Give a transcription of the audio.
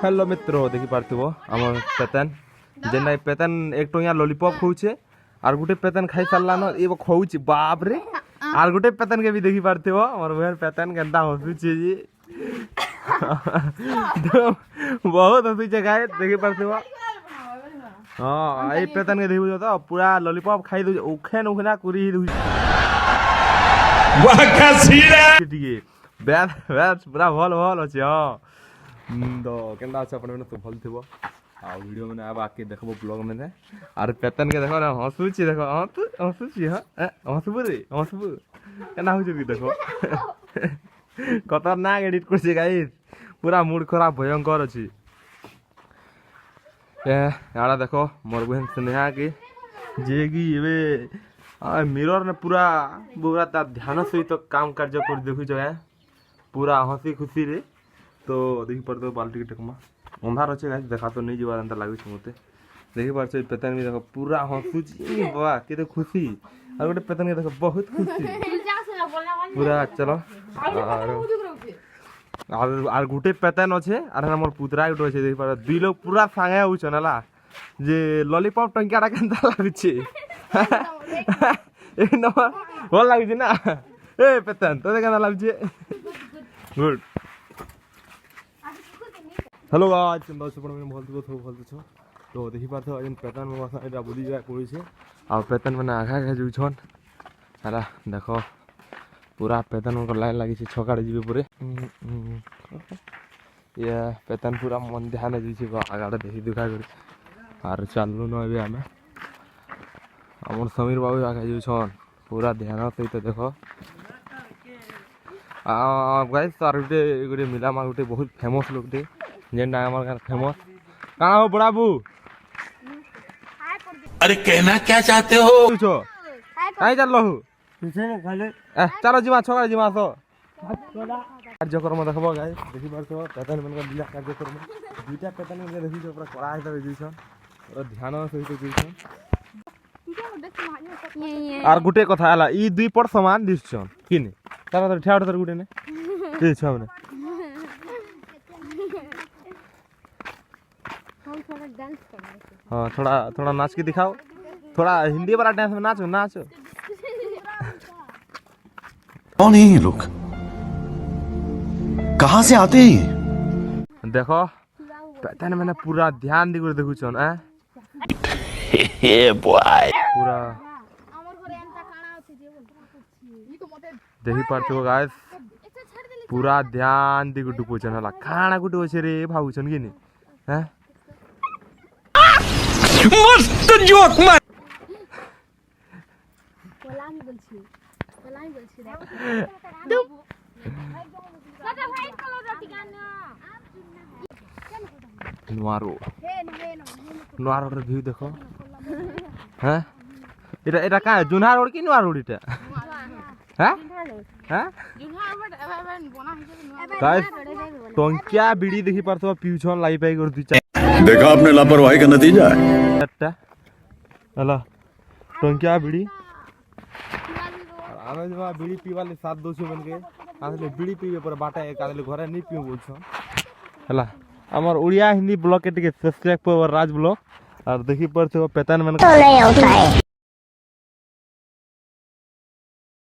hello मित्रों देखि पारथिबो हमर पेतन जेना पेतन एक टोया लॉलीपॉप खाउछे आर गुटे पेतन खाइ सारला न एबो खाउछे बाप रे आर गुटे पेतन के भी देखि पारथिबो हमर बहन पेतन केनता हसुछे जी बहुत हसुछे गाइस देखि पारथिबो हां ए पेतन के देखिबो त पूरा लॉलीपॉप खाइ दउ उखेन उखना कुरी दउ वाह का सीरा ठीक बैस बैस पूरा भल भल अछि हां तो केनता अच्छा अपन तो भल थिबो आ वीडियो में अब आके देखबो ब्लॉग में आर पेतन के देखो ना हसुची देखो हां तू हसुची हां हसबु रे हसबु केना हो जबी देखो खतरनाक एडिट करछे गाइस पूरा मूड खराब भयंकर अछि ए यारा देखो मोर बहन स्नेहा के जे की एबे मिरर ने पूरा पूरा ता ध्यान सहित काम कार्य कर देखु छ पूरा हंसी खुशी रे तो देखि पर तो बाल्टी के टकमा अंधार अछि गाइस देखा तो नहीं जीवा अंदर लागै छ मते देखि पर छ पेतन में देखो पूरा हंसुची वाह केते खुशी और गोटे पेतन के देखो बहुत खुशी पूरा चलो और गुटे पेतन अछि और हमर पुतरा गुटे अछि देखि पर दुई लोग पूरा संगे हो छनला जे लॉलीपॉप टंकियाटा केनता लागै छ ए नंबर भल लागै छ ना ए पेतन तो केनता लागै छ गुड हेलो गाइस चंदा सुपण में भल छ तो देखि पाथो अजन पेतन में वासा एटा बुली जाय पड़ी छ आ पेतन में आघा के जउ छन हला देखो पूरा पेतन को लाइन लागी छ छकाड़ जीवे पूरे ये पेतन पूरा मन ध्यान जइ छ आगाडे देखि दुखा कर आर चाललो न अबे हमें हमर समीर बाबू आगे जउ छन पूरा ध्यान सहित देखो आ गाइस सारटे गुटे मिला मा गुटे बहुत फेमस लोकटे जेंडा हमर गान फेमस का हो बड़ाबू अरे कहना क्या चाहते हो पूछो काई चललो हु चलो जीवा छोरा जीवा सो कार्यक्रम देखबो गाइस देखि परछो पेतन मन का दिला कार्यक्रम दुईटा पेतन मन देखि छ पूरा कड़ा हिसाब जइ छन और ध्यान सहित जइ छन आर गुटे कथा हला ई दुई पर समान दिस छन किने तारा तो ठेड़ तर गुटे ने के छ हमने हाँ थोड़ा थोड़ा नाच के दिखाओ थोड़ा हिंदी वाला डांस में नाचो नाचो कौन है ये लोग कहाँ से आते हैं देखो पेतन मैंने पूरा ध्यान दी देखु छन बॉय पूरा देखि पारछो गाइस पूरा ध्यान दी डुपो छन हला खाना गुटे होछे रे भाउ छन किनी हैं मस्त जोक मार कोलामी बोलछी रे तू सादा व्हाइट कलर रोटी गाना नुआरो नुआरो रे व्यू देखो हैं एटा एटा का जुन्हा रोड की नुआरो रोड एटा हैं हैं जुन्हा रोड एबे बना हिजे गाइस टंकिया बीड़ी देखि परतो पिउछन लाई पाई कर दुई देखा आपने लापरवाही का नतीजा है चारटा हला टंकिया बीड़ी आमे जमा बीड़ी पीवाले साथ दोछो मन के आले बीड़ी पीवे पर बाटा एक आले घरे नहीं पियो बोलछो हला हमर उड़िया हिंदी ब्लॉग के टिके सब्सक्राइब पर राज ब्लॉग और देखि परछो पेतन मन